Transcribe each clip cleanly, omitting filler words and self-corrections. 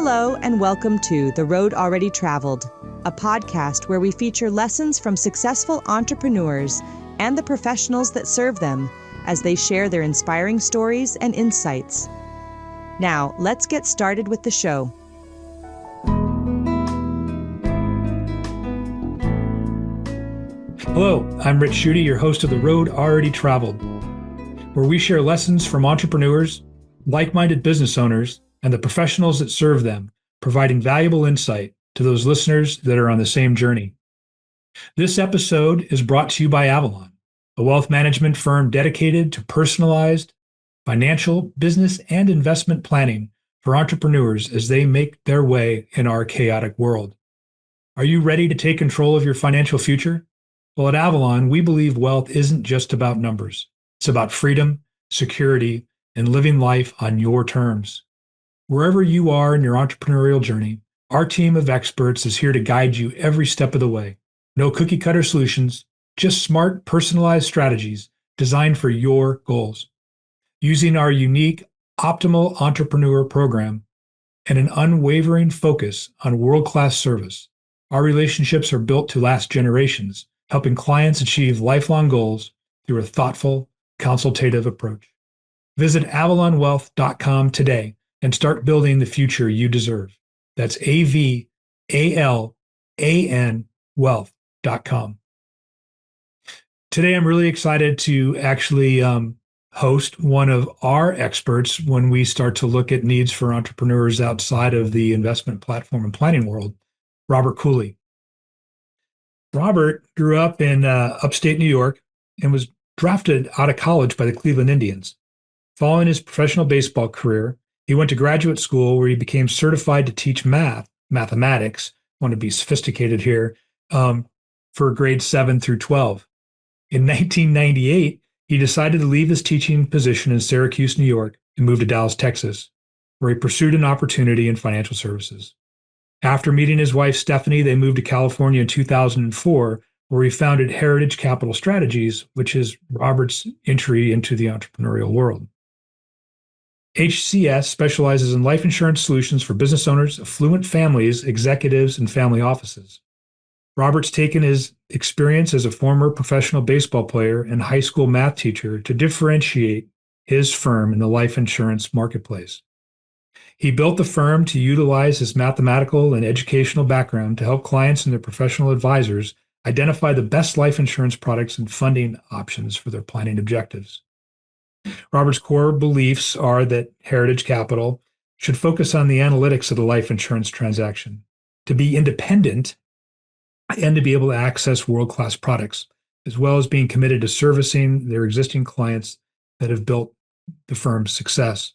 Hello, and welcome to The Road Already Traveled, a podcast where we feature lessons from successful entrepreneurs and the professionals that serve them as they share their inspiring stories and insights. Now, let's get started with the show. Hello, I'm Rich Schutte, your host of The Road Already Traveled, where we share lessons from entrepreneurs, like-minded business owners, and the professionals that serve them, providing valuable insight to those listeners that are on the same journey. This episode is brought to you by Avalan, a wealth management firm dedicated to personalized financial, business, and investment planning for entrepreneurs as they make their way in our chaotic world. Are you ready to take control of your financial future? Well, at Avalan, we believe wealth isn't just about numbers. It's about freedom, security, and living life on your terms. Wherever you are in your entrepreneurial journey, our team of experts is here to guide you every step of the way. No cookie-cutter solutions, just smart, personalized strategies designed for your goals. Using our unique Optimal Entrepreneur program and an unwavering focus on world-class service, our relationships are built to last generations, helping clients achieve lifelong goals through a thoughtful, consultative approach. Visit avalanwealth.com today and start building the future you deserve. That's AVALAN wealth.com. Today, I'm really excited to actually host one of our experts when we start to look at needs for entrepreneurs outside of the investment platform and planning world, Robert Kulle. Robert grew up in upstate New York and was drafted out of college by the Cleveland Indians. Following his professional baseball career, he went to graduate school where he became certified to teach mathematics, I want to be sophisticated here, for grades 7 through 12. In 1998, he decided to leave his teaching position in Syracuse, New York, and move to Dallas, Texas, where he pursued an opportunity in financial services. After meeting his wife, Stephanie, they moved to California in 2004, where he founded Heritage Capital Strategies, which is Robert's entry into the entrepreneurial world. HCS specializes in life insurance solutions for business owners, affluent families, executives, and family offices. Robert's taken his experience as a former professional baseball player and high school math teacher to differentiate his firm in the life insurance marketplace. He built the firm to utilize his mathematical and educational background to help clients and their professional advisors identify the best life insurance products and funding options for their planning objectives. Robert's core beliefs are that Heritage Capital should focus on the analytics of the life insurance transaction, to be independent and to be able to access world-class products, as well as being committed to servicing their existing clients that have built the firm's success.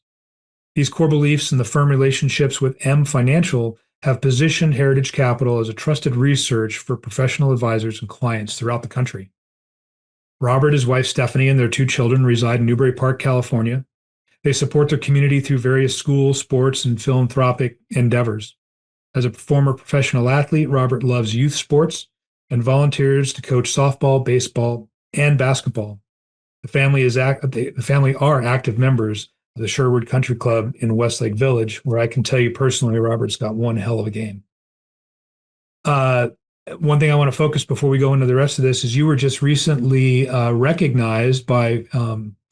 These core beliefs and the firm relationships with M Financial have positioned Heritage Capital as a trusted resource for professional advisors and clients throughout the country. Robert, his wife Stephanie, and their 2 children reside in Newbury Park, California. They support their community through various school, sports, and philanthropic endeavors. As a former professional athlete, Robert loves youth sports and volunteers to coach softball, baseball, and basketball. The family are active members of the Sherwood Country Club in Westlake Village, where I can tell you personally, Robert's got one hell of a game. One thing I want to focus before we go into the rest of this is you were just recently recognized by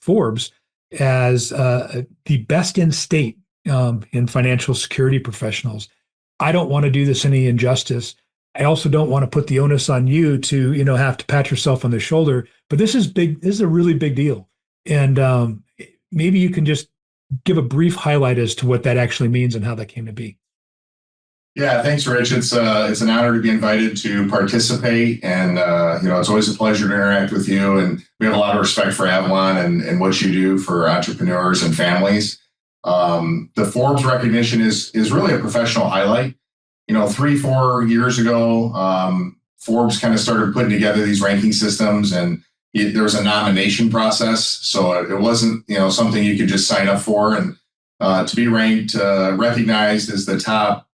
Forbes as the best in state in financial security professionals. I don't want to do this any injustice. I also don't want to put the onus on you to, have to pat yourself on the shoulder. But this is big. This is a really big deal. And maybe you can just give a brief highlight as to what that actually means and how that came to be. Yeah, thanks, Rich. It's an honor to be invited to participate, and it's always a pleasure to interact with you. And we have a lot of respect for Avalan and what you do for entrepreneurs and families. The Forbes recognition is really a professional highlight. 3-4 years ago, Forbes kind of started putting together these ranking systems, and there was a nomination process, so it wasn't something you could just sign up for. And to be ranked, recognized as the top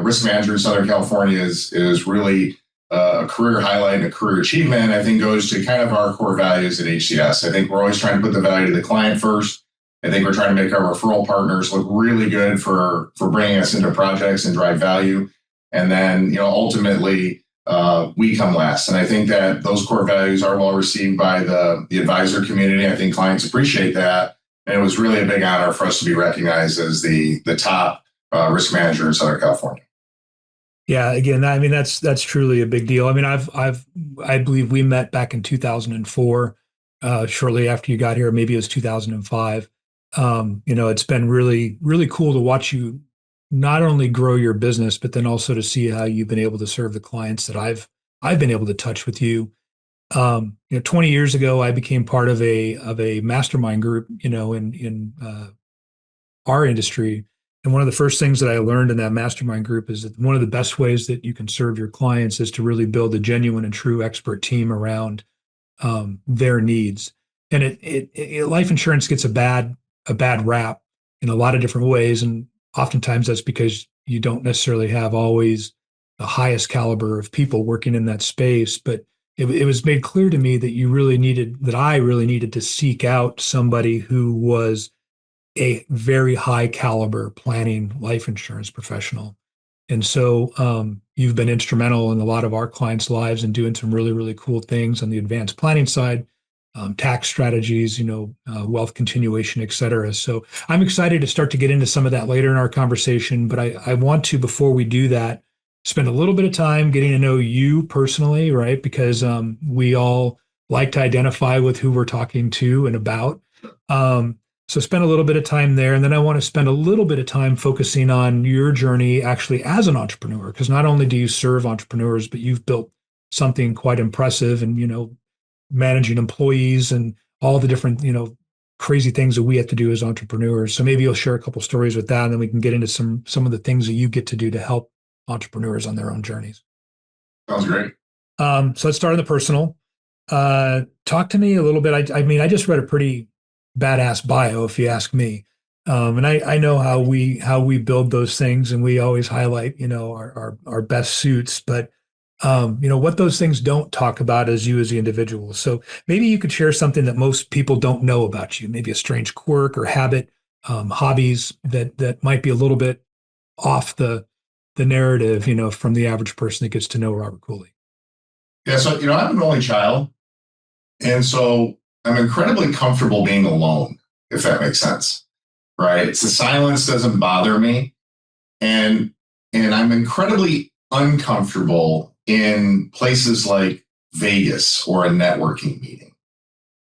risk manager in Southern California is really a career highlight and a career achievement. I think goes to kind of our core values at HCS. I think we're always trying to put the value to the client first, I think we're trying to make our referral partners look really good for bringing us into projects and drive value. And then, ultimately, we come last. And I think that those core values are well received by the advisor community. I think clients appreciate that. And it was really a big honor for us to be recognized as the top risk manager in Southern California. Yeah, again, that's truly a big deal. I mean, I believe we met back in 2004, shortly after you got here. Maybe it was 2005. It's been really, really cool to watch you not only grow your business, but then also to see how you've been able to serve the clients that I've been able to touch with you. 20 years ago, I became part of a mastermind group, in our industry. And one of the first things that I learned in that mastermind group is that one of the best ways that you can serve your clients is to really build a genuine and true expert team around their needs. And life insurance gets a bad rap in a lot of different ways, and oftentimes that's because you don't necessarily have always the highest caliber of people working in that space. But it was made clear to me that I really needed to seek out somebody who was a very high caliber planning life insurance professional. And so you've been instrumental in a lot of our clients' lives and doing some really, really cool things on the advanced planning side, tax strategies, wealth continuation, et cetera. So I'm excited to start to get into some of that later in our conversation. But I want to, before we do that, spend a little bit of time getting to know you personally, right? Because we all like to identify with who we're talking to and about. So spend a little bit of time there. And then I want to spend a little bit of time focusing on your journey actually as an entrepreneur, because not only do you serve entrepreneurs, but you've built something quite impressive and, managing employees and all the different, crazy things that we have to do as entrepreneurs. So maybe you'll share a couple stories with that, and then we can get into some of the things that you get to do to help entrepreneurs on their own journeys. Sounds great. So let's start on the personal. Talk to me a little bit. I just read a pretty badass bio, if you ask me. And I know how we build those things, and we always highlight, our best suits, but what those things don't talk about is you as the individual. So maybe you could share something that most people don't know about you, maybe a strange quirk or habit, hobbies that might be a little bit off the narrative, from the average person that gets to know Robert Kulle. Yeah. So, I'm an only child. And so I'm incredibly comfortable being alone, if that makes sense, right? So silence doesn't bother me. And I'm incredibly uncomfortable in places like Vegas or a networking meeting.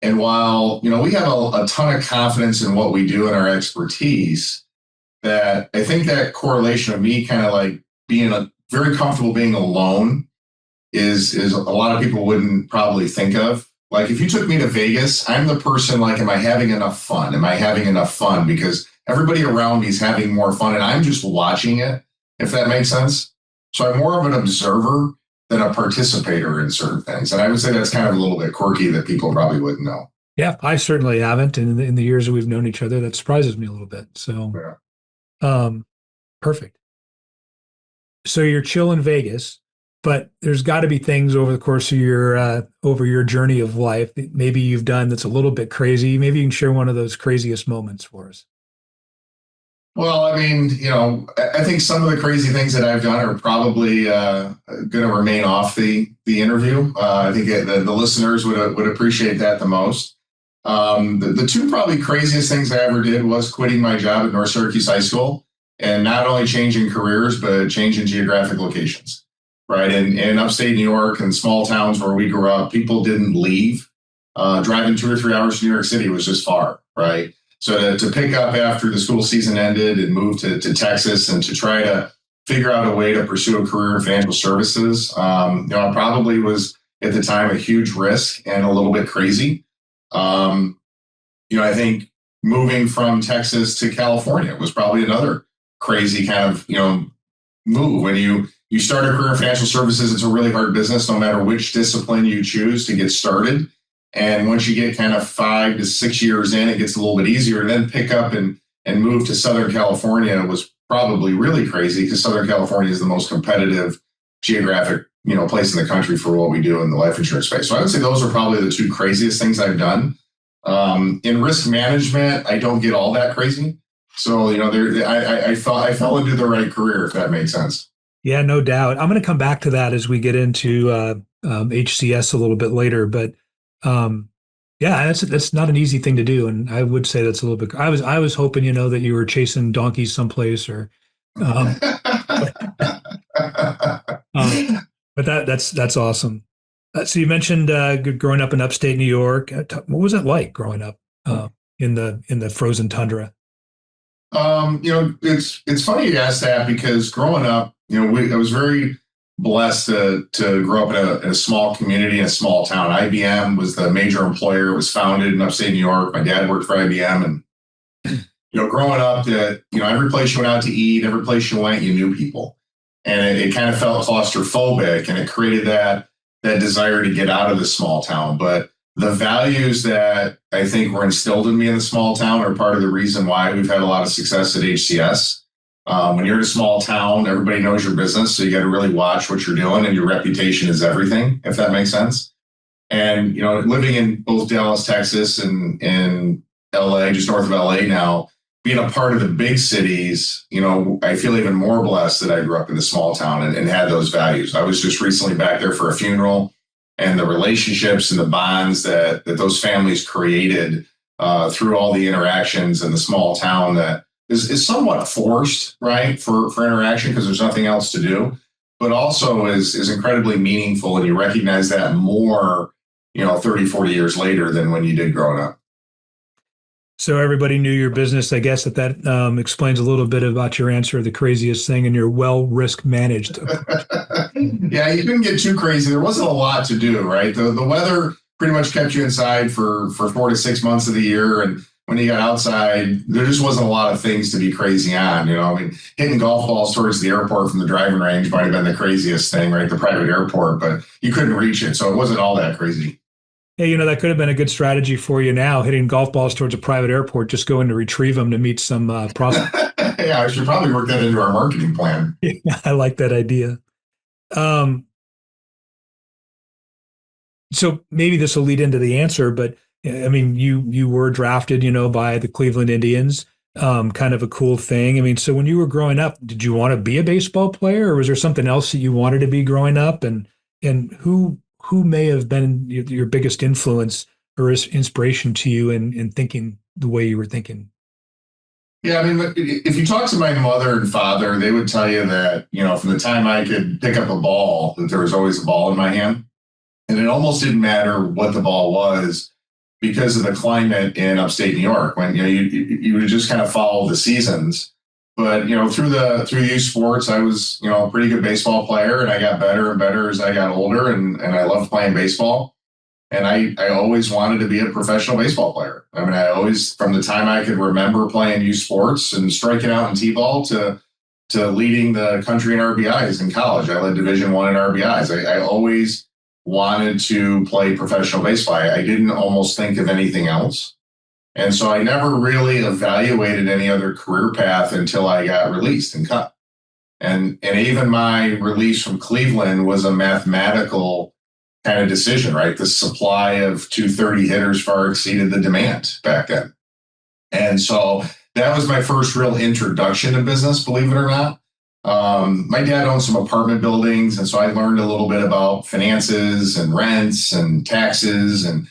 And while, we have a ton of confidence in what we do and our expertise, that I think that correlation of me kind of like being very comfortable being alone is a lot of people wouldn't probably think of. Like if you took me to Vegas, I'm the person like, am I having enough fun? Am I having enough fun? Because everybody around me is having more fun and I'm just watching it, if that makes sense. So I'm more of an observer than a participator in certain things. And I would say that's kind of a little bit quirky that people probably wouldn't know. Yeah, I certainly haven't. And in the years that we've known each other, that surprises me a little bit. So, perfect. So you're chill in Vegas. But there's got to be things over the course of your journey of life that maybe you've done that's a little bit crazy. Maybe you can share one of those craziest moments for us. Well, I think some of the crazy things that I've done are probably going to remain off the interview. I think the listeners would appreciate that the most. The two probably craziest things I ever did was quitting my job at North Syracuse High School and not only changing careers, but changing geographic locations. Right. In upstate New York and small towns where we grew up, people didn't leave. Driving 2 or 3 hours to New York City was just far. Right. So to pick up after the school season ended and move to Texas and to try to figure out a way to pursue a career in financial services, it probably was at the time a huge risk and a little bit crazy. I think moving from Texas to California was probably another crazy kind of, move. When you start a career in financial services, it's a really hard business, no matter which discipline you choose to get started. And once you get kind of 5 to 6 years in, it gets a little bit easier. And then pick up and move to Southern California was probably really crazy because Southern California is the most competitive geographic, place in the country for what we do in the life insurance space. So I would say those are probably the two craziest things I've done. In risk management, I don't get all that crazy. So, I fell into the right career, if that makes sense. Yeah, no doubt. I'm going to come back to that as we get into HCS a little bit later. But yeah, that's not an easy thing to do, and I would say that's a little bit. I was hoping, that you were chasing donkeys someplace, or, but, but that's awesome. So you mentioned growing up in upstate New York. What was it like growing up in the frozen tundra? It's funny you ask that, because growing up, I was very blessed to grow up in a small community, in a small town. IBM was the major employer. It was founded in upstate New York. My dad worked for IBM, and growing up, every place you went out to eat, every place you went, you knew people, and it kind of felt claustrophobic, and it created that desire to get out of the small town. But the values that I think were instilled in me in the small town are part of the reason why we've had a lot of success at HCS. When you're in a small town, everybody knows your business, so you got to really watch what you're doing, and your reputation is everything, if that makes sense. And, living in both Dallas, Texas, and LA, just north of LA now, being a part of the big cities, I feel even more blessed that I grew up in the small town and had those values. I was just recently back there for a funeral, and the relationships and the bonds that those families created through all the interactions in the small town that is somewhat forced, right, for interaction, because there's nothing else to do, but also is incredibly meaningful. And you recognize that more, 30, 40 years later than when you did growing up. So everybody knew your business. I guess that explains a little bit about your answer, the craziest thing, and your well risk managed. Yeah, you couldn't get too crazy. There wasn't a lot to do, right? The weather pretty much kept you inside for 4 to 6 months of the year. And when you got outside, there just wasn't a lot of things to be crazy on. Hitting golf balls towards the airport from the driving range might have been the craziest thing, right? The private airport, but you couldn't reach it. So it wasn't all that crazy. Hey, that could have been a good strategy for you now, hitting golf balls towards a private airport, just going to retrieve them to meet some prospects. Yeah, I should probably work that into our marketing plan. Yeah, I like that idea. So maybe this will lead into the answer, but I mean, you were drafted, by the Cleveland Indians, kind of a cool thing. I mean, so when you were growing up, did you want to be a baseball player, or was there something else that you wanted to be growing up? And who may have been your biggest influence or inspiration to you in thinking the way you were thinking? Yeah, I mean, if you talk to my mother and father, they would tell you that, from the time I could pick up a ball, that there was always a ball in my hand. And it almost didn't matter what the ball was, because of the climate in upstate New York, when, you would just kind of follow the seasons. But, through youth sports, I was, a pretty good baseball player, and I got better and better as I got older, and I loved playing baseball. And I always wanted to be a professional baseball player. I mean, I always, from the time I could remember, playing youth sports and striking out in T-ball to leading the country in RBIs in college. I led Division I in RBIs. I always wanted to play professional baseball. I didn't almost think of anything else. And so I never really evaluated any other career path until I got released and cut. And even my release from Cleveland was a mathematical kind of decision, right? The supply of 230 hitters far exceeded the demand back then. And so that was my first real introduction to business, believe it or not. My dad owned some apartment buildings, and so I learned a little bit about finances and rents and taxes and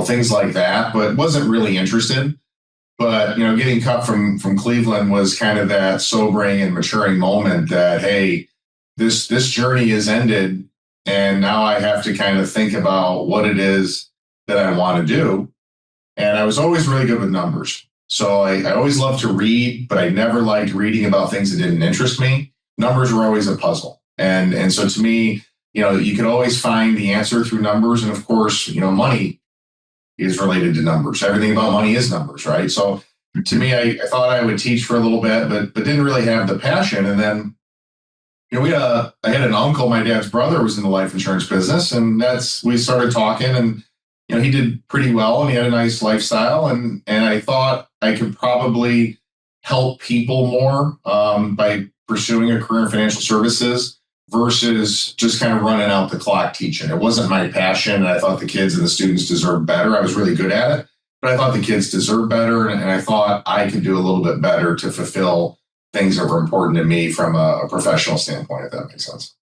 things like that, but wasn't really interested. But getting cut from Cleveland was kind of that sobering and maturing moment that, hey, this journey is ended, and now I have to kind of think about what it is that I want to do. And I was always really good with numbers. So I always loved to read, but I never liked reading about things that didn't interest me. Numbers were always a puzzle. And so to me, you could always find the answer through numbers. And of course, money is related to numbers. Everything about money is numbers, right? So to me, I thought I would teach for a little bit, but didn't really have the passion. And then, I had an uncle, my dad's brother was in the life insurance business, and we started talking, and he did pretty well, and he had a nice lifestyle, and I thought I could probably help people more by pursuing a career in financial services versus just kind of running out the clock teaching. It wasn't my passion, and I thought the kids and the students deserved better. I was really good at it, but I thought the kids deserved better. And I thought I could do a little bit better to fulfill things that were important to me from a professional standpoint, if that makes sense.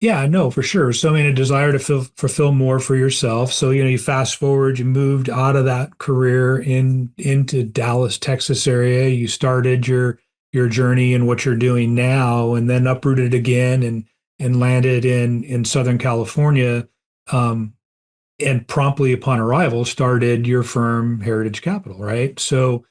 Yeah, no, for sure. So, I mean, a desire to fulfill more for yourself. So, you fast forward, you moved out of that career into Dallas, Texas area. You started your journey and what you're doing now, and then uprooted again and landed in Southern California. And promptly upon arrival, started your firm, Heritage Capital, right? So,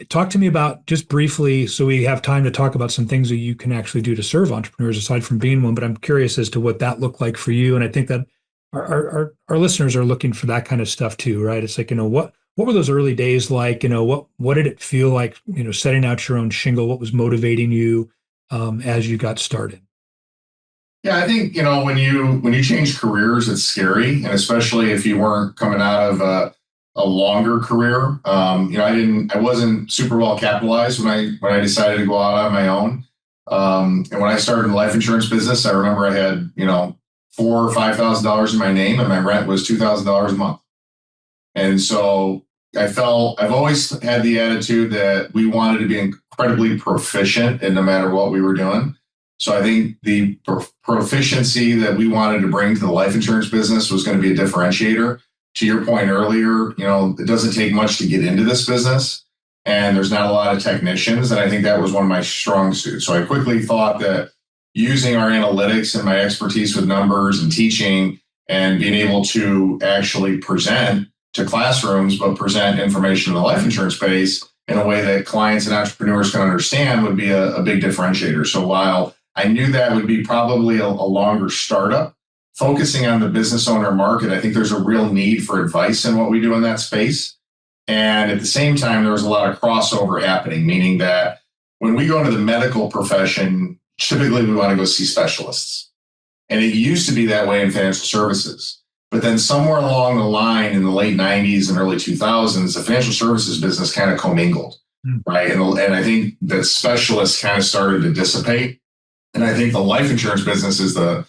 talk to me about, just briefly, so we have time to talk about some things that you can actually do to serve entrepreneurs aside from being one, but I'm curious as to what that looked like for you. And I think that our listeners are looking for that kind of stuff too, right? It's like, what were those early days like? What did it feel like, setting out your own shingle? What was motivating you as you got started? Yeah, I think, when you change careers, it's scary. And especially if you weren't coming out of a longer career. I wasn't super well capitalized when I decided to go out on my own. And when I started the life insurance business, I remember I had, $4,000 or $5,000 in my name, and my rent was $2,000 a month. And so I've always had the attitude that we wanted to be incredibly proficient in no matter what we were doing. So I think the proficiency that we wanted to bring to the life insurance business was going to be a differentiator. To your point earlier, it doesn't take much to get into this business, and there's not a lot of technicians. And I think that was one of my strong suits. So I quickly thought that using our analytics and my expertise with numbers and teaching and being able to actually present to classrooms, but present information in the life insurance space in a way that clients and entrepreneurs can understand would be a big differentiator. So while I knew that would be probably a longer startup, focusing on the business owner market, I think there's a real need for advice in what we do in that space. And at the same time, there was a lot of crossover happening, meaning that when we go into the medical profession, typically we want to go see specialists. And it used to be that way in financial services. But then somewhere along the line in the late 90s and early 2000s, the financial services business kind of commingled, right? And I think that specialists kind of started to dissipate. And I think the life insurance business is the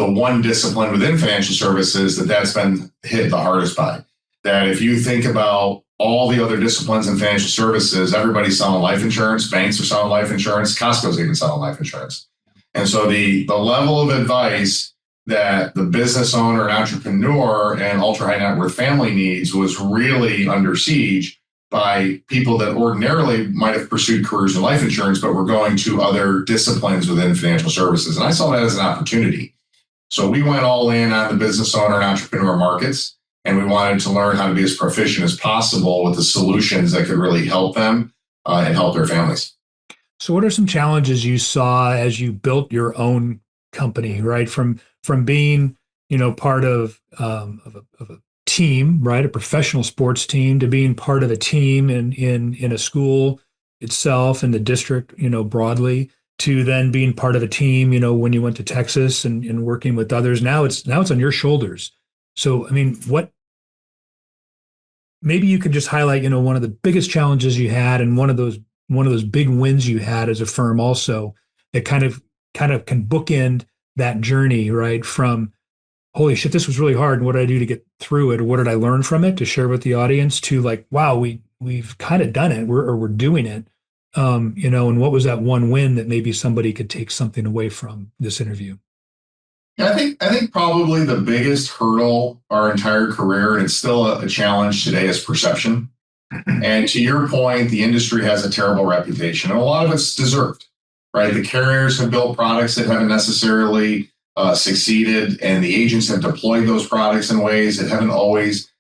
one discipline within financial services that's been hit the hardest by. That if you think about all the other disciplines in financial services, everybody's selling life insurance, banks are selling life insurance, Costco's even selling life insurance. And so the level of advice that the business owner and entrepreneur and ultra high net worth family needs was really under siege by people that ordinarily might have pursued careers in life insurance, but were going to other disciplines within financial services. And I saw that as an opportunity. So we went all in on the business owner and entrepreneur markets, and we wanted to learn how to be as proficient as possible with the solutions that could really help them and help their families. So what are some challenges you saw as you built your own company, right? From being, part of a team, right? A professional sports team, to being part of a team in a school itself, in the district, broadly, to then being part of a team, when you went to Texas and working with others. Now it's on your shoulders. So, I mean, maybe you could just highlight, one of the biggest challenges you had and one of those big wins you had as a firm also, that kind of can bookend that journey, right? From, holy shit, this was really hard, and what did I do to get through it? Or what did I learn from it to share with the audience, to like, wow, we've kind of done it, we're doing it. And what was that one win that maybe somebody could take something away from this interview? Yeah, I think probably the biggest hurdle our entire career, and it's still a challenge today, is perception. And to your point, the industry has a terrible reputation, and a lot of it's deserved, right? The carriers have built products that haven't necessarily succeeded, and the agents have deployed those products in ways that haven't always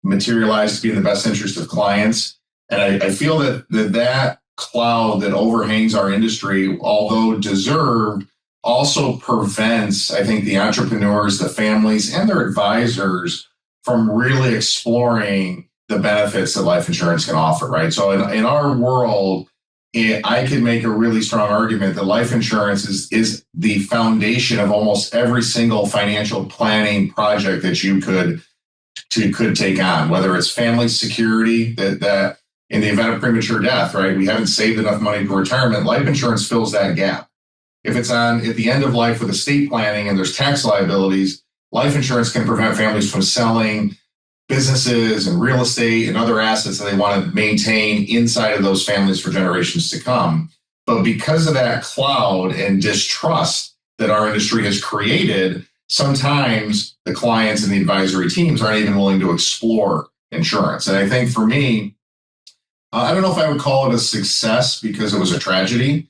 materialized to be in the best interest of clients. And I feel that cloud that overhangs our industry, although deserved, also prevents, I think, the entrepreneurs, the families, and their advisors from really exploring the benefits that life insurance can offer, right? So in our world, I could make a really strong argument that life insurance is the foundation of almost every single financial planning project that you could take on, whether it's family security, that in the event of premature death, right, we haven't saved enough money for retirement, life insurance fills that gap. If it's on at the end of life with estate planning and there's tax liabilities, life insurance can prevent families from selling businesses and real estate and other assets that they want to maintain inside of those families for generations to come. But because of that cloud and distrust that our industry has created, sometimes the clients and the advisory teams aren't even willing to explore insurance. And I think for me, I don't know if I would call it a success because it was a tragedy,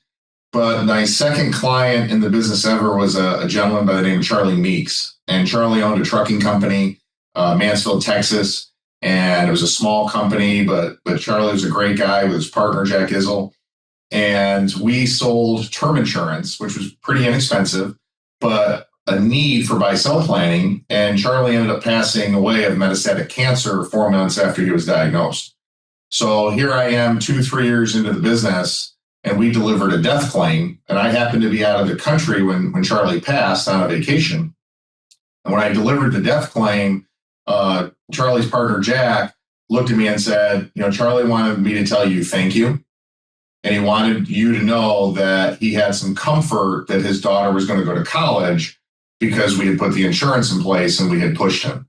but my second client in the business ever was a gentleman by the name of Charlie Meeks. And Charlie owned a trucking company, Mansfield, Texas. And it was a small company, but Charlie was a great guy with his partner, Jack Izzle. And we sold term insurance, which was pretty inexpensive, but a need for buy-sell planning. And Charlie ended up passing away of metastatic cancer 4 months after he was diagnosed. So here I am 2-3 years into the business, and we delivered a death claim. And I happened to be out of the country when Charlie passed on a vacation. And when I delivered the death claim, Charlie's partner, Jack, looked at me and said, Charlie wanted me to tell you thank you. And he wanted you to know that he had some comfort that his daughter was going to go to college because we had put the insurance in place and we had pushed him.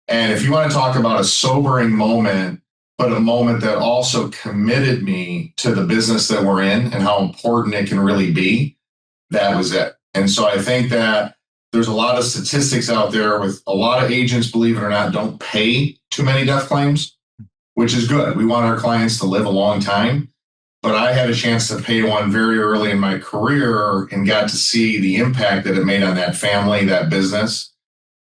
And if you want to talk about a sobering moment, but a moment that also committed me to the business that we're in and how important it can really be, that was it. And so I think that there's a lot of statistics out there with a lot of agents, believe it or not, don't pay too many death claims, which is good. We want our clients to live a long time. But I had a chance to pay one very early in my career and got to see the impact that it made on that family, that business,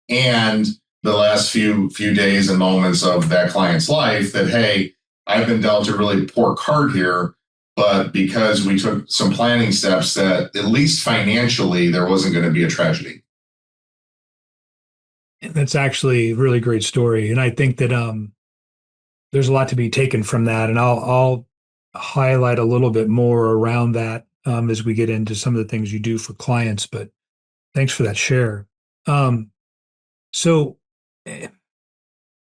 and the last few days and moments of that client's life that, hey, I've been dealt a really poor card here, but because we took some planning steps that at least financially, there wasn't going to be a tragedy. That's actually a really great story. And I think that there's a lot to be taken from that. And I'll highlight a little bit more around that as we get into some of the things you do for clients, but thanks for that share. So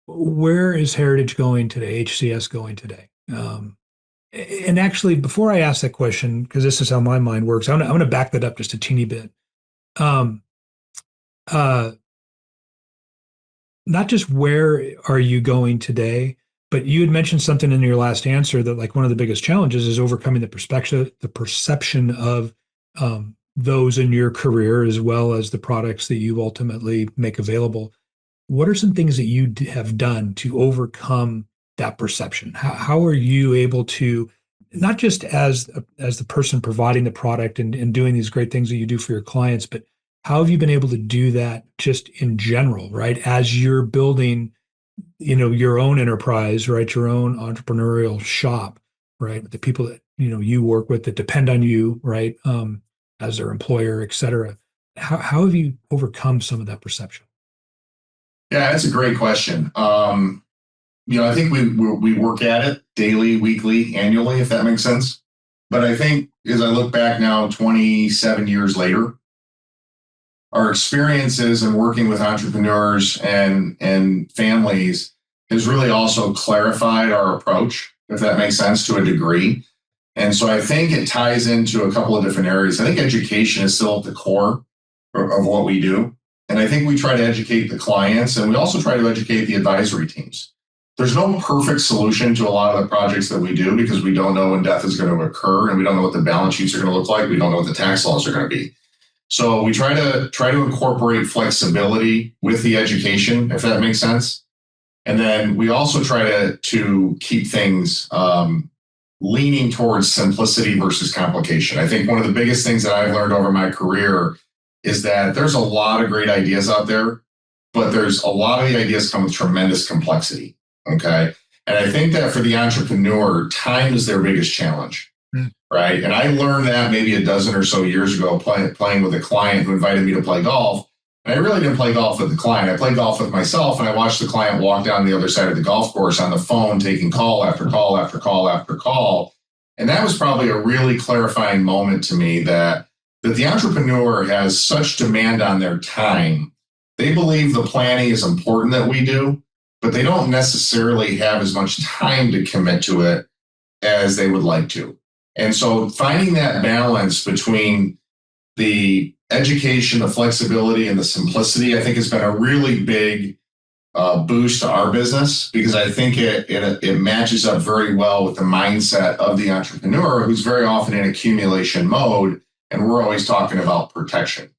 where is Heritage going today, HCS going today? And actually, before I ask that question, because this is how my mind works, I'm going to back that up just a teeny bit. Not just where are you going today, but you had mentioned something in your last answer that like one of the biggest challenges is overcoming the perception of those in your career, as well as the products that you ultimately make available. What are some things that you have done to overcome that perception? How are you able to, not just as the person providing the product and doing these great things that you do for your clients, but how have you been able to do that just in general, right? As you're building your own enterprise, right? Your own entrepreneurial shop, right? The people that, you work with that depend on you, right? As their employer, et cetera. How have you overcome some of that perception? Yeah, that's a great question. I think we work at it daily, weekly, annually, if that makes sense. But I think as I look back now, 27 years later, our experiences in working with entrepreneurs and families has really also clarified our approach, if that makes sense, to a degree. And so I think it ties into a couple of different areas. I think education is still at the core of what we do. And I think we try to educate the clients, and we also try to educate the advisory teams. There's no perfect solution to a lot of the projects that we do because we don't know when death is going to occur, and we don't know what the balance sheets are going to look like. We don't know what the tax laws are going to be. So we try to incorporate flexibility with the education, if that makes sense. And then we also try to keep things leaning towards simplicity versus complication. I think one of the biggest things that I've learned over my career is that there's a lot of great ideas out there, but there's a lot of the ideas come with tremendous complexity. Okay. And I think that for the entrepreneur, time is their biggest challenge. Right. And I learned that maybe a dozen or so years ago, playing with a client who invited me to play golf. And I really didn't play golf with the client. I played golf with myself, and I watched the client walk down the other side of the golf course on the phone, taking call after call after call after call. And that was probably a really clarifying moment to me that the entrepreneur has such demand on their time. They believe the planning is important that we do, but they don't necessarily have as much time to commit to it as they would like to. And so finding that balance between the education, the flexibility, and the simplicity, I think has been a really big boost to our business because I think it matches up very well with the mindset of the entrepreneur who's very often in accumulation mode, and we're always talking about protection.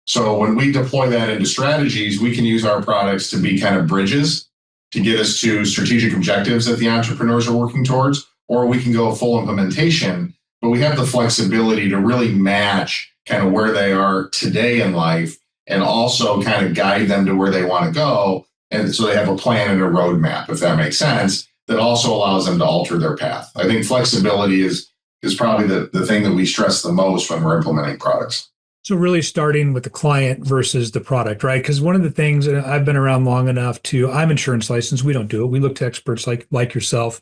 So when we deploy that into strategies, we can use our products to be kind of bridges to get us to strategic objectives that the entrepreneurs are working towards, or we can go full implementation, but we have the flexibility to really match kind of where they are today in life and also kind of guide them to where they want to go. And so they have a plan and a roadmap, if that makes sense, that also allows them to alter their path. I think flexibility is probably the thing that we stress the most when we're implementing products. So really starting with the client versus the product, right? Because one of the things, and I've been around long enough I'm insurance licensed. We don't do it. We look to experts like yourself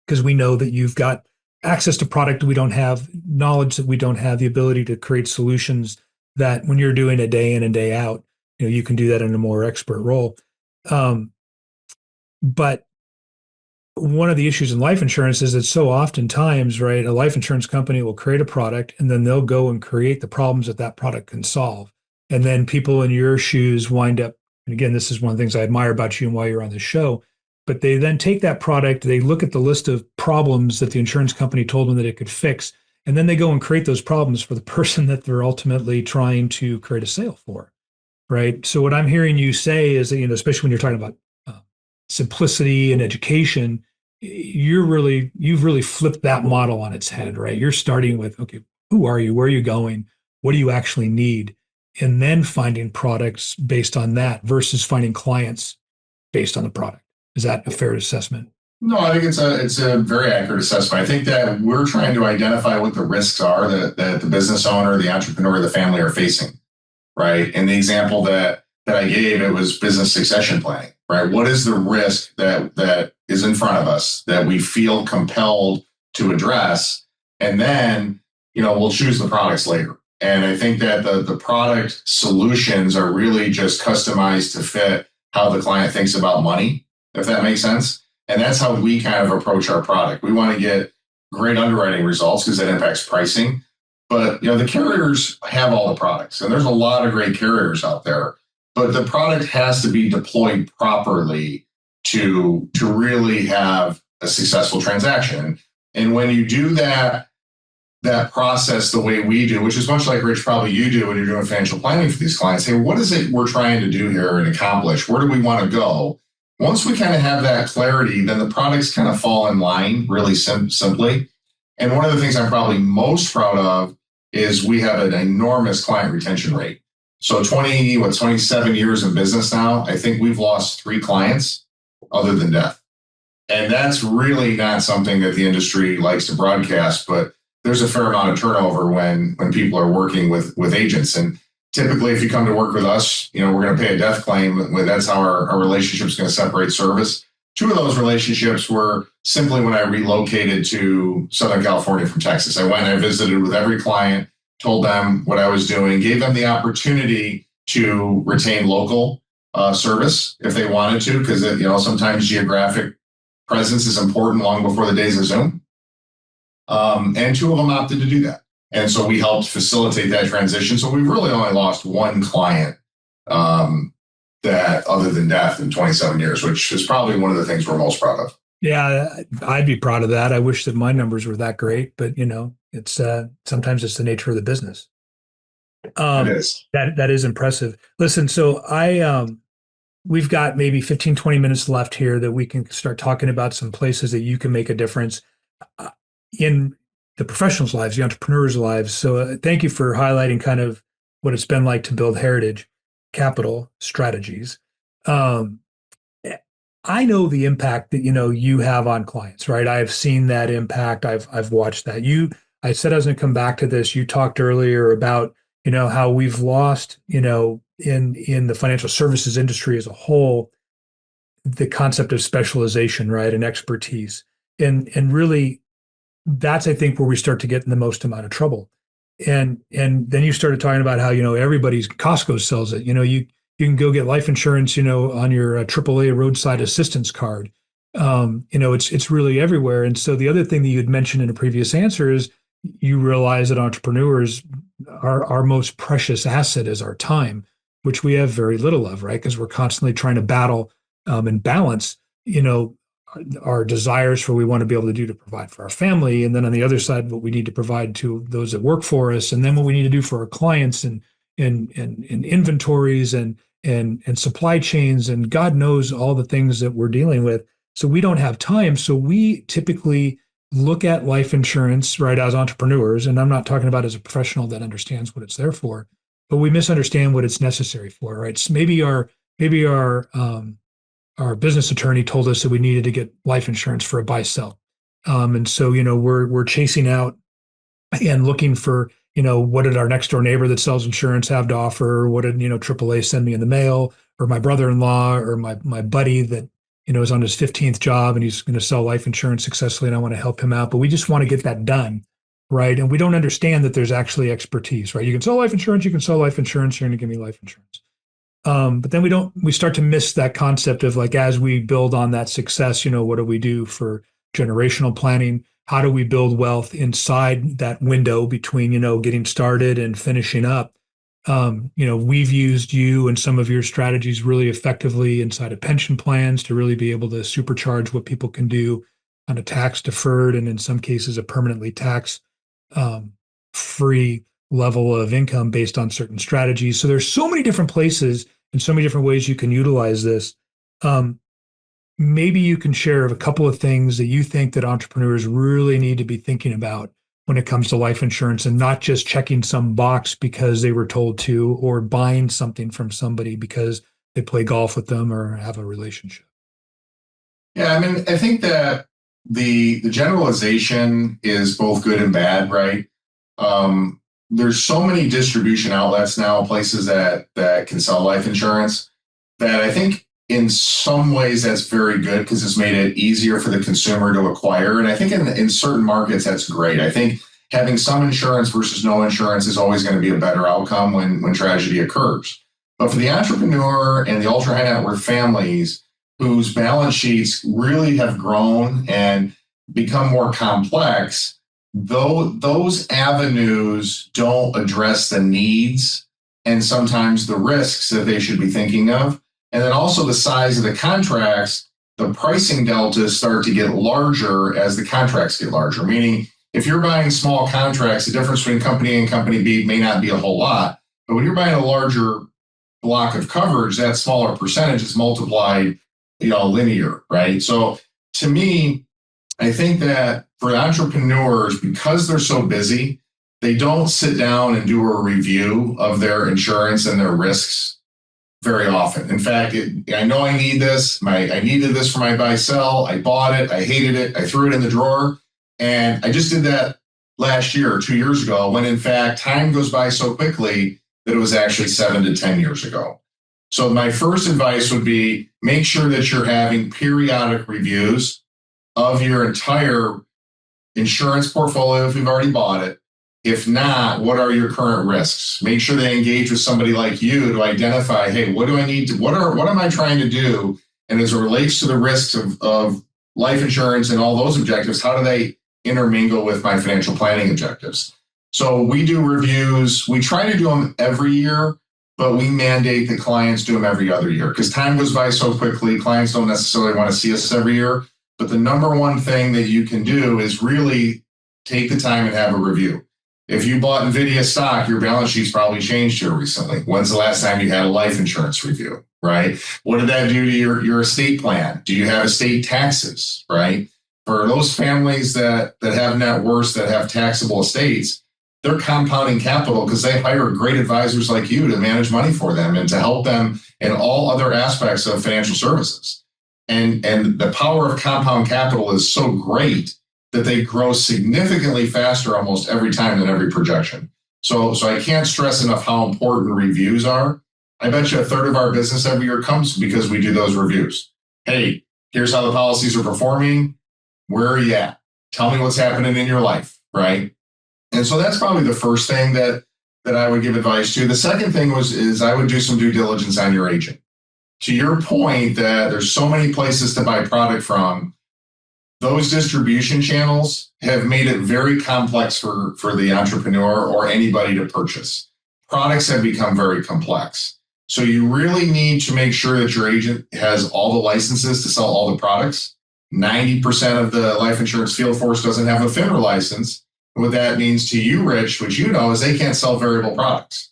because we know that you've got access to product we don't have, knowledge that we don't have, the ability to create solutions that when you're doing it day in and day out, you can do that in a more expert role. But one of the issues in life insurance is that so oftentimes, right, a life insurance company will create a product and then they'll go and create the problems that product can solve. And then people in your shoes wind up, and again, this is one of the things I admire about you and why you're on this show, but they then take that product, they look at the list of problems that the insurance company told them that it could fix, and then they go and create those problems for the person that they're ultimately trying to create a sale for, right? So what I'm hearing you say is that, especially when you're talking about simplicity and education, you've really flipped that model on its head, right? You're starting with, okay, who are you? Where are you going? What do you actually need? And then finding products based on that versus finding clients based on the product. Is that a fair assessment? No, I think it's a very accurate assessment. I think that we're trying to identify what the risks are that the business owner, the entrepreneur, the family are facing, right? And the example that I gave, it was business succession planning, right? What is the risk that is in front of us that we feel compelled to address? And then, we'll choose the products later. And I think that the product solutions are really just customized to fit how the client thinks about money, if that makes sense. And that's how we kind of approach our product. We want to get great underwriting results because that impacts pricing. But, the carriers have all the products, and there's a lot of great carriers out there. But the product has to be deployed properly to really have a successful transaction. And when you do that process the way we do, which is much like Rich, probably you do when you're doing financial planning for these clients, hey, what is it we're trying to do here and accomplish? Where do we want to go? Once we kind of have that clarity, then the products kind of fall in line really simply. And one of the things I'm probably most proud of is we have an enormous client retention rate. So 27 years in business now, I think we've lost 3 clients other than death. And that's really not something that the industry likes to broadcast, but there's a fair amount of turnover when people are working with agents. And typically, if you come to work with us, we're going to pay a death claim. That's how our relationship is going to separate service. 2 of those relationships were simply when I relocated to Southern California from Texas. I went and I visited with every client, told them what I was doing, gave them the opportunity to retain local service if they wanted to, because sometimes geographic presence is important long before the days of Zoom. And 2 of them opted to do that. And so we helped facilitate that transition. So we've really only lost 1 client that other than death in 27 years, which is probably one of the things we're most proud of. Yeah, I'd be proud of that. I wish that my numbers were that great, but it's sometimes it's the nature of the business. It is. That is impressive. Listen, so we've got maybe 15, 20 minutes left here that we can start talking about some places that you can make a difference in the professionals' lives, the entrepreneurs' lives. So thank you for highlighting kind of what it's been like to build heritage capital strategies. I know the impact that, you have on clients, right? I've seen that impact. I've watched that. I said I was going to come back to this. You talked earlier about, how we've lost, in the financial services industry as a whole, the concept of specialization, right? And expertise. And really, that's, I think, where we start to get in the most amount of trouble. And then you started talking about how, everybody's Costco sells it. You can go get life insurance, on your AAA roadside assistance card. It's really everywhere. And so the other thing that you had mentioned in a previous answer is you realize that entrepreneurs, our most precious asset is our time, which we have very little of, right? Because we're constantly trying to battle and balance, our desires for we want to be able to do to provide for our family. And then on the other side, what we need to provide to those that work for us. And then what we need to do for our clients and inventories and supply chains. And God knows all the things that we're dealing with. So we don't have time. So we typically look at life insurance, right, as entrepreneurs. And I'm not talking about as a professional that understands what it's there for, but we misunderstand what it's necessary for, right? So maybe our business attorney told us that we needed to get life insurance for a buy-sell. And so, we're chasing out and looking for, what did our next door neighbor that sells insurance have to offer? What did, AAA send me in the mail, or my brother-in-law, or my buddy that, is on his 15th job and he's going to sell life insurance successfully and I want to help him out. But we just want to get that done, right? And we don't understand that there's actually expertise, right? You can sell life insurance, you're going to give me life insurance. But then we start to miss that concept of, like, as we build on that success, what do we do for generational planning? How do we build wealth inside that window between, getting started and finishing up? We've used you and some of your strategies really effectively inside of pension plans to really be able to supercharge what people can do on a tax deferred and in some cases a permanently tax free level of income based on certain strategies. So there's so many different places and so many different ways you can utilize this. Maybe you can share a couple of things that you think that entrepreneurs really need to be thinking about when it comes to life insurance, and not just checking some box because they were told to, or buying something from somebody because they play golf with them or have a relationship. Yeah, I think that the generalization is both good and bad, right? There's so many distribution outlets now, places that can sell life insurance, that I think in some ways that's very good because it's made it easier for the consumer to acquire. And I think in certain markets, that's great. I think having some insurance versus no insurance is always going to be a better outcome when tragedy occurs. But for the entrepreneur and the ultra high net worth families whose balance sheets really have grown and become more complex, though those avenues don't address the needs and sometimes the risks that they should be thinking of. And then also the size of the contracts, the pricing deltas start to get larger as the contracts get larger. Meaning, if you're buying small contracts, the difference between company A and company B may not be a whole lot. But when you're buying a larger block of coverage, that smaller percentage is multiplied, linear, right? So to me, I think that for entrepreneurs, because they're so busy, they don't sit down and do a review of their insurance and their risks very often. In fact, I know I need this. I needed this for my buy-sell. I bought it. I hated it. I threw it in the drawer. And I just did that last year or 2 years ago, when in fact, time goes by so quickly that it was actually 7 to 10 years ago. So my first advice would be, make sure that you're having periodic reviews of your entire insurance portfolio if you've already bought it. If not, what are your current risks? Make sure they engage with somebody like you to identify, hey, what do I need to, what am I trying to do? And as it relates to the risks of life insurance and all those objectives, how do they intermingle with my financial planning objectives? So we do reviews. We try to do them every year, but we mandate that clients do them every other year because time goes by so quickly. Clients don't necessarily want to see us every year. But the number one thing that you can do is really take the time and have a review. If you bought NVIDIA stock, your balance sheet's probably changed here recently. When's the last time you had a life insurance review, right? What did that do to your estate plan? Do you have estate taxes, right? For those families that have net worths, that have taxable estates, they're compounding capital because they hire great advisors like you to manage money for them and to help them in all other aspects of financial services. And the power of compound capital is so great that they grow significantly faster almost every time than every projection. So I can't stress enough how important reviews are. I bet you a third of our business every year comes because we do those reviews. Hey, here's how the policies are performing. Where are you at? Tell me what's happening in your life, right? And so that's probably the first thing that I would give advice to. The second thing is I would do some due diligence on your agent. To your point that there's so many places to buy product from, those distribution channels have made it very complex for the entrepreneur or anybody to purchase. Products have become very complex. So you really need to make sure that your agent has all the licenses to sell all the products. 90% of the life insurance field force doesn't have a FINRA license. What that means to you, Rich, which you know, is they can't sell variable products.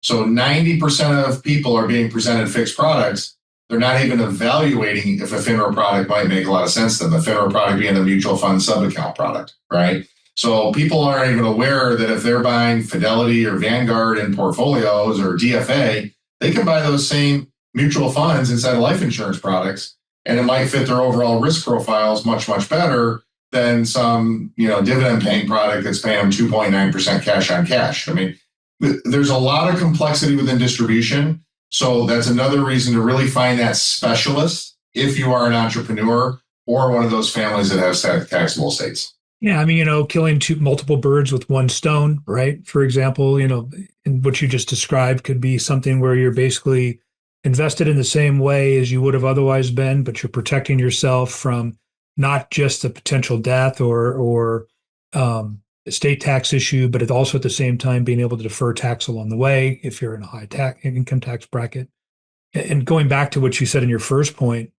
So 90% of people are being presented fixed products. They're not even evaluating if a FINRA product might make a lot of sense to them. The FINRA product being the mutual fund sub-account product, right? So people aren't even aware that if they're buying Fidelity or Vanguard in portfolios or DFA, they can buy those same mutual funds inside of life insurance products, and it might fit their overall risk profiles much, much better than some, dividend paying product that's paying them 2.9% cash on cash. I mean, there's a lot of complexity within distribution. So that's another reason to really find that specialist if you are an entrepreneur or one of those families that have taxable estates. Yeah, I mean, killing multiple birds with one stone, right? For example, and what you just described could be something where you're basically invested in the same way as you would have otherwise been, but you're protecting yourself from not just a potential death or estate tax issue, but also at the same time being able to defer tax along the way if you're in a high income tax bracket. And going back to what you said in your first point,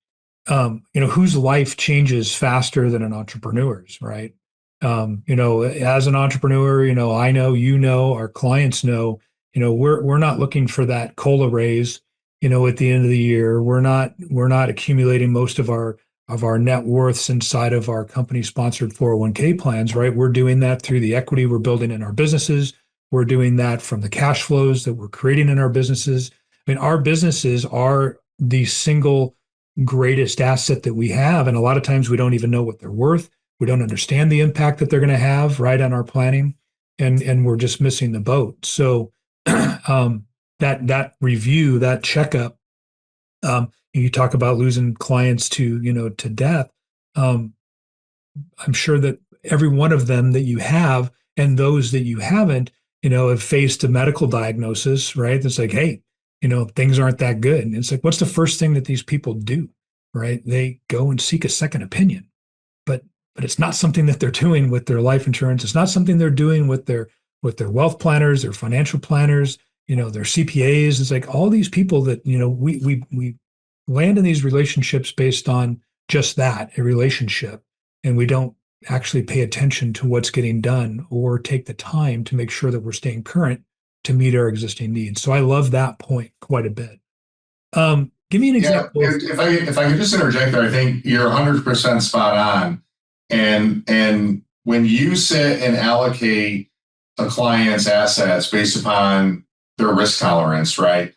whose life changes faster than an entrepreneur's, right? As an entrepreneur, I know, our clients know, we're not looking for that COLA raise, at the end of the year. We're not accumulating most of our net worths inside of our company sponsored 401k plans, right? We're doing that through the equity we're building in our businesses. We're doing that from the cash flows that we're creating in our businesses. I mean, our businesses are the single greatest asset that we have. And a lot of times we don't even know what they're worth. We don't understand the impact that they're going to have right on our planning. And we're just missing the boat. So that review, that checkup, you talk about losing clients to death. I'm sure that every one of them that you have and those that you haven't, have faced a medical diagnosis, right? It's like, hey, things aren't that good. And it's like, what's the first thing that these people do, right? They go and seek a second opinion, but it's not something that they're doing with their life insurance. It's not something they're doing with their wealth planners, their financial planners, their CPAs. It's like all these people that, we land in these relationships based on just that, a relationship. And we don't actually pay attention to what's getting done or take the time to make sure that we're staying current to meet our existing needs. So I love that point quite a bit. Give me an example. If I could just interject there, I think you're 100% spot on. And when you sit and allocate a client's assets based upon their risk tolerance, right?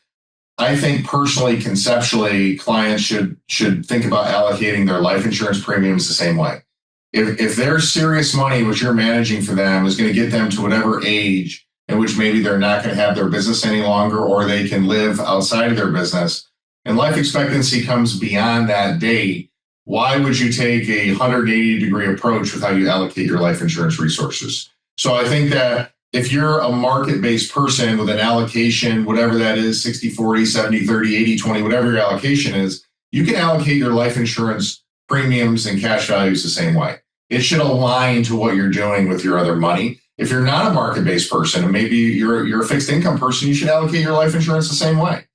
I think personally, conceptually, clients should think about allocating their life insurance premiums the same way. If their serious money, which you're managing for them, is going to get them to whatever age in which maybe they're not going to have their business any longer, or they can live outside of their business, and life expectancy comes beyond that date, why would you take a 180-degree approach with how you allocate your life insurance resources? So I think that if you're a market-based person with an allocation, whatever that is, 60-40, 70-30, 80-20, whatever your allocation is, you can allocate your life insurance premiums and cash values the same way. It should align to what you're doing with your other money. If you're not a market-based person, and maybe you're a fixed income person, you should allocate your life insurance the same way.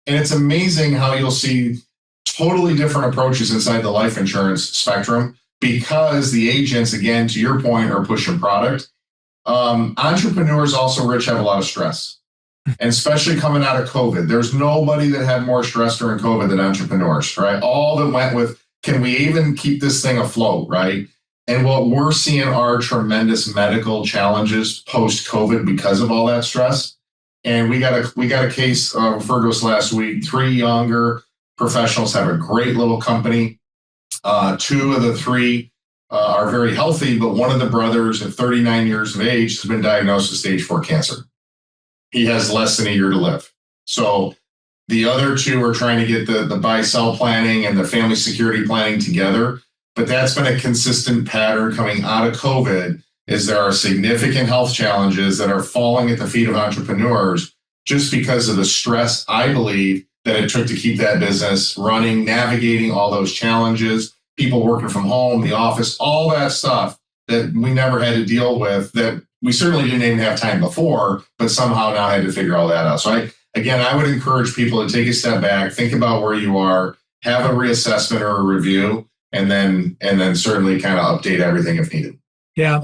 And it's amazing how you'll see totally different approaches inside the life insurance spectrum because the agents, again, to your point, are pushing product. Entrepreneurs also, Rich, have a lot of stress, and especially coming out of COVID. There's nobody that had more stress during COVID than entrepreneurs, right? All that went with, can we even keep this thing afloat, right? And what we're seeing are tremendous medical challenges post-COVID because of all that stress. And we got a case referred to us last week. 3 younger professionals have a great little company. 2 of the 3 are very healthy, but one of the brothers at 39 years of age has been diagnosed with stage 4 cancer. He has less than a year to live. So the other 2 are trying to get the buy-sell planning and the family security planning together. But that's been a consistent pattern coming out of COVID, is there are significant health challenges that are falling at the feet of entrepreneurs just because of the stress, I believe, that it took to keep that business running, navigating all those challenges, people working from home, the office, all that stuff that we never had to deal with, that we certainly didn't even have time before, but somehow now had to figure all that out. So again, I would encourage people to take a step back, think about where you are, have a reassessment or a review, and then certainly kind of update everything if needed. Yeah,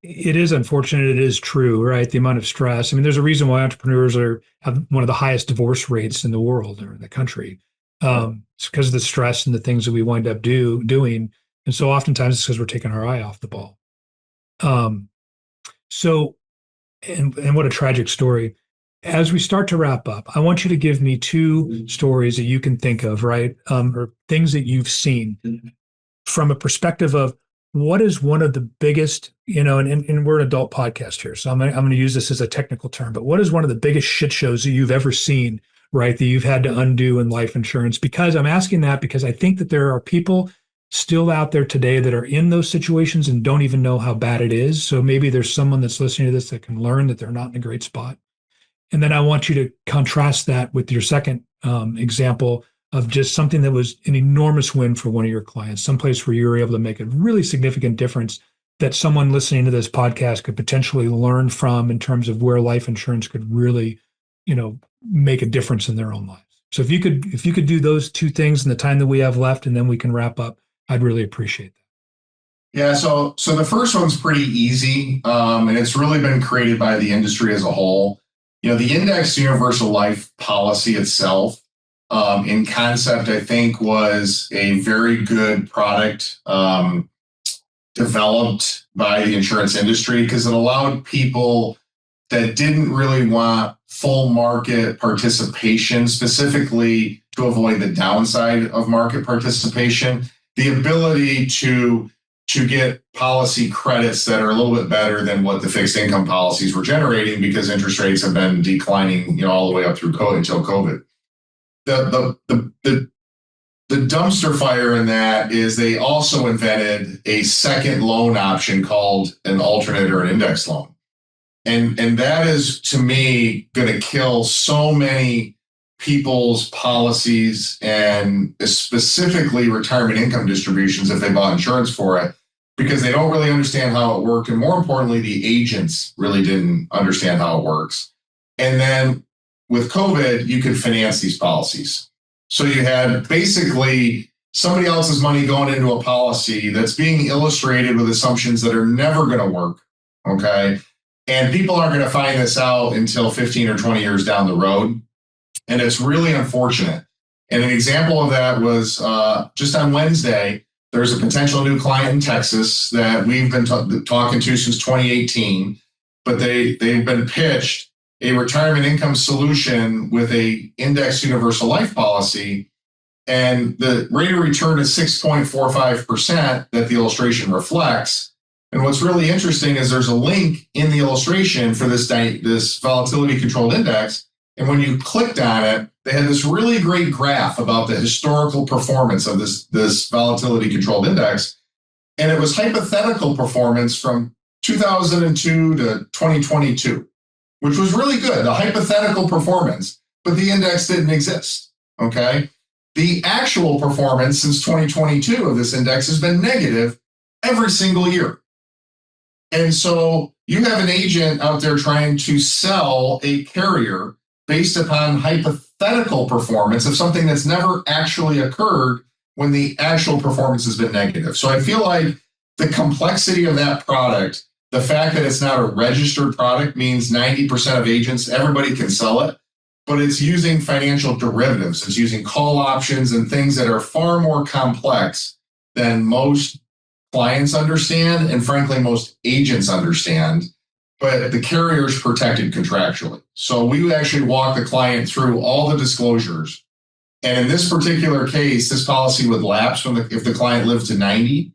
it is unfortunate. It is true, right? The amount of stress. I mean, there's a reason why entrepreneurs have one of the highest divorce rates in the world or in the country. It's because of the stress and the things that we wind up doing. And so oftentimes it's because we're taking our eye off the ball. So, and what a tragic story. As we start to wrap up, I want you to give me two stories that you can think of, right? Or things that you've seen from a perspective of what is one of the biggest, and we're an adult podcast here, so I'm going to use this as a technical term, but what is one of the biggest shit shows that you've ever seen, right, that you've had to undo in life insurance? Because I'm asking that because I think that there are people still out there today that are in those situations and don't even know how bad it is. So maybe there's someone that's listening to this that can learn that they're not in a great spot. And then I want you to contrast that with your second example of just something that was an enormous win for one of your clients, someplace where you were able to make a really significant difference that someone listening to this podcast could potentially learn from in terms of where life insurance could really, make a difference in their own lives. So if you could do those two things in the time that we have left, and then we can wrap up, I'd really appreciate that. Yeah, so the first one's pretty easy, and it's really been created by the industry as a whole. The indexed universal life policy itself, in concept, I think was a very good product developed by the insurance industry because it allowed people that didn't really want full market participation, specifically to avoid the downside of market participation, the ability to get policy credits that are a little bit better than what the fixed income policies were generating because interest rates have been declining, all the way up through COVID until COVID. The dumpster fire in that is they also invented a second loan option called an alternate or an index loan. And that is, to me, going to kill so many people's policies and specifically retirement income distributions if they bought insurance for it, because they don't really understand how it worked. And more importantly, the agents really didn't understand how it works. And then with COVID, you could finance these policies. So you had basically somebody else's money going into a policy that's being illustrated with assumptions that are never going to work, okay? And people aren't going to find this out until 15 or 20 years down the road. And it's really unfortunate. And an example of that was just on Wednesday, there's a potential new client in Texas that we've been talking to since 2018, but they've been pitched a retirement income solution with a indexed universal life policy, and the rate of return is 6.45% that the illustration reflects. And what's really interesting is there's a link in the illustration for this volatility controlled index. And when you clicked on it, they had this really great graph about the historical performance of this volatility controlled index. And it was hypothetical performance from 2002 to 2022, which was really good, the hypothetical performance, but the index didn't exist, okay? The actual performance since 2022 of this index has been negative every single year. And so you have an agent out there trying to sell a carrier based upon hypothetical performance of something that's never actually occurred when the actual performance has been negative. So I feel like the complexity of that product, the fact that it's not a registered product means 90% of agents, everybody can sell it, but it's using financial derivatives. It's using call options and things that are far more complex than most clients understand, and frankly, most agents understand, but the carrier is protected contractually. So we actually walk the client through all the disclosures. And in this particular case, this policy would lapse if the client lived to 90.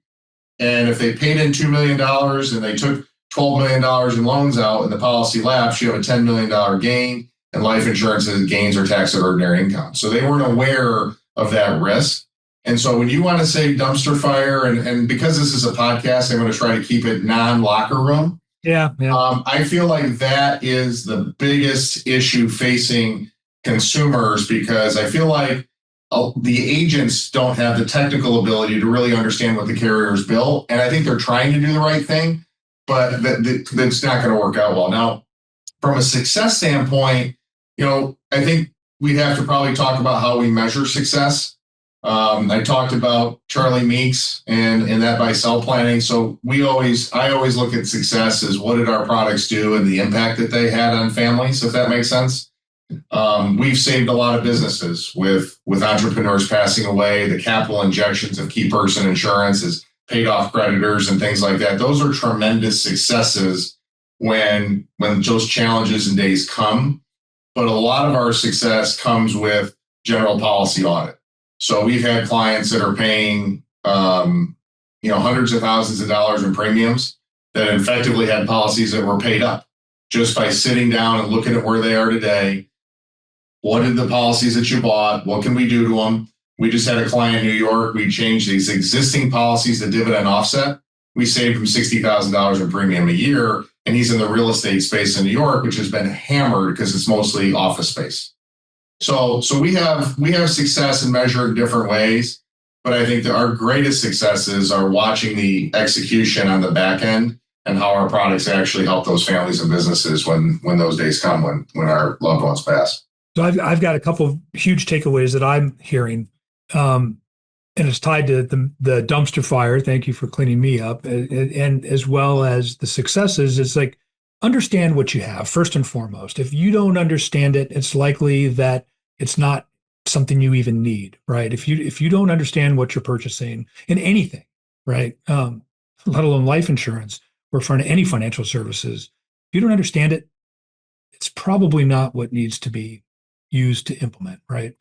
And if they paid in $2 million and they took $12 million in loans out and the policy lapsed, you have a $10 million gain, and life insurance gains are taxed at ordinary income. So they weren't aware of that risk. And so when you want to say dumpster fire, and because this is a podcast, I'm going to try to keep it non-locker room. Yeah. I feel like that is the biggest issue facing consumers, because I feel like the agents don't have the technical ability to really understand what the carrier's built. And I think they're trying to do the right thing, but that's not going to work out well. Now, from a success standpoint, I think we have to probably talk about how we measure success. I talked about Charlie Meeks and that buy sell planning. So I always look at success as what did our products do and the impact that they had on families, if that makes sense. We've saved a lot of businesses with entrepreneurs passing away. The capital injections of key person insurance has paid off creditors and things like that. Those are tremendous successes when those challenges and days come. But a lot of our success comes with general policy audit. So we've had clients that are paying, hundreds of thousands of dollars in premiums that effectively had policies that were paid up just by sitting down and looking at where they are today. What are the policies that you bought? What can we do to them? We just had a client in New York. We changed these existing policies to dividend offset. We saved him $60,000 in premium a year, and he's in the real estate space in New York, which has been hammered because it's mostly office space. So we have success in measuring different ways, but I think that our greatest successes are watching the execution on the back end and how our products actually help those families and businesses when those days come, when our loved ones pass. So I've got a couple of huge takeaways that I'm hearing, and it's tied to the dumpster fire. Thank you for cleaning me up, and as well as the successes. It's like, understand what you have first and foremost. If you don't understand it, it's likely that it's not something you even need, right? If you don't understand what you're purchasing in anything, right, let alone life insurance or for any financial services, if you don't understand it, it's probably not what needs to be used to implement, right?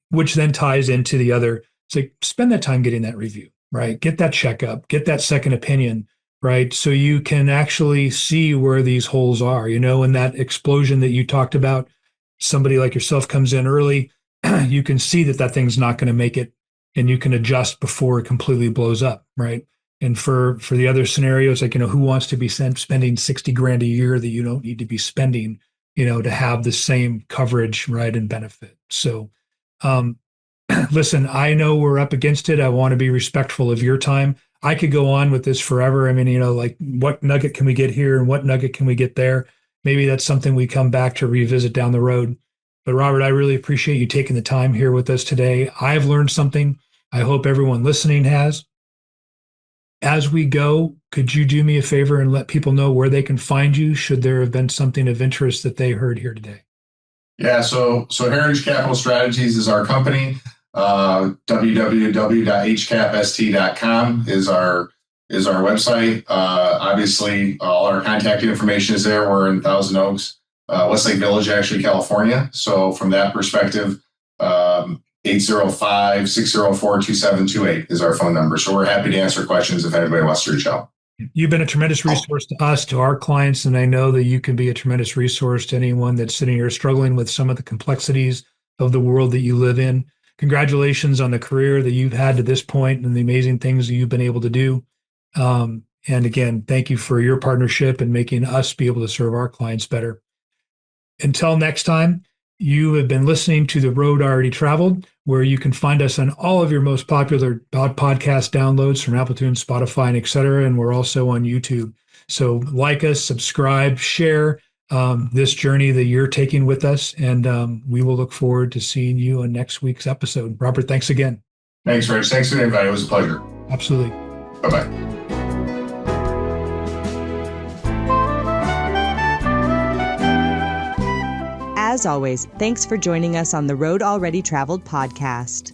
Which then ties into the other. It's like, spend that time getting that review, right? Get that checkup, get that second opinion, right? So you can actually see where these holes are, and that explosion that you talked about, somebody like yourself comes in early, you can see that thing's not going to make it, and you can adjust before it completely blows up, right? And for the other scenarios, like, who wants to be spending $60,000 a year that you don't need to be spending, to have the same coverage, right, and benefit. So, listen, I know we're up against it. I want to be respectful of your time. I could go on with this forever. I mean, like, what nugget can we get here and what nugget can we get there? Maybe that's something we come back to revisit down the road. But Robert, I really appreciate you taking the time here with us today. I've learned something. I hope everyone listening has. As we go, could you do me a favor and let people know where they can find you should there have been something of interest that they heard here today? Yeah, so Heritage Capital Strategies is our company. www.hcapst.com is our website. Obviously, all our contact information is there. We're in Thousand Oaks, Westlake Village, actually, California. So from that perspective, 805-604-2728 is our phone number. So we're happy to answer questions if anybody wants to reach out. You've been a tremendous resource to us, to our clients, and I know that you can be a tremendous resource to anyone that's sitting here struggling with some of the complexities of the world that you live in. Congratulations on the career that you've had to this point and the amazing things that you've been able to do. And again, thank you for your partnership and making us be able to serve our clients better. Until next time, you have been listening to The Road Already Traveled, where you can find us on all of your most popular podcast downloads from Apple iTunes, Spotify, and et cetera. And we're also on YouTube. So like us, subscribe, share this journey that you're taking with us. And we will look forward to seeing you on next week's episode. Robert, thanks again. Thanks, Rich. Thanks for the invite. It was a pleasure. Absolutely. Bye-bye. As always, thanks for joining us on the Road Already Traveled podcast.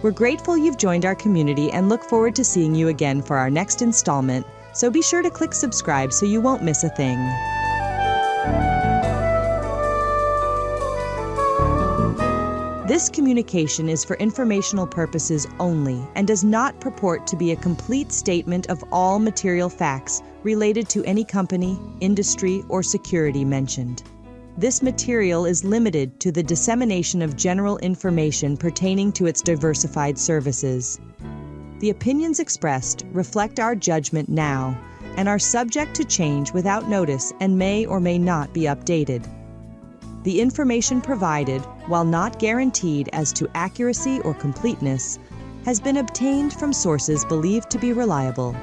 We're grateful you've joined our community and look forward to seeing you again for our next installment. So be sure to click subscribe so you won't miss a thing. This communication is for informational purposes only and does not purport to be a complete statement of all material facts related to any company, industry, or security mentioned. This material is limited to the dissemination of general information pertaining to its diversified services. The opinions expressed reflect our judgment now and are subject to change without notice and may or may not be updated. The information provided, while not guaranteed as to accuracy or completeness, has been obtained from sources believed to be reliable.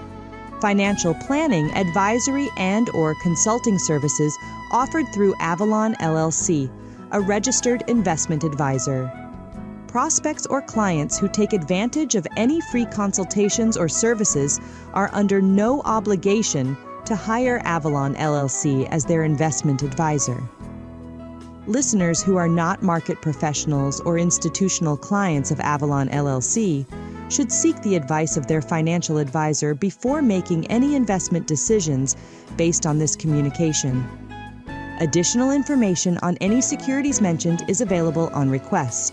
Financial planning, advisory, and/or consulting services offered through Avalan LLC, a registered investment advisor. Prospects or clients who take advantage of any free consultations or services are under no obligation to hire Avalan LLC as their investment advisor. Listeners who are not market professionals or institutional clients of Avalan LLC should seek the advice of their financial advisor before making any investment decisions based on this communication. Additional information on any securities mentioned is available on request.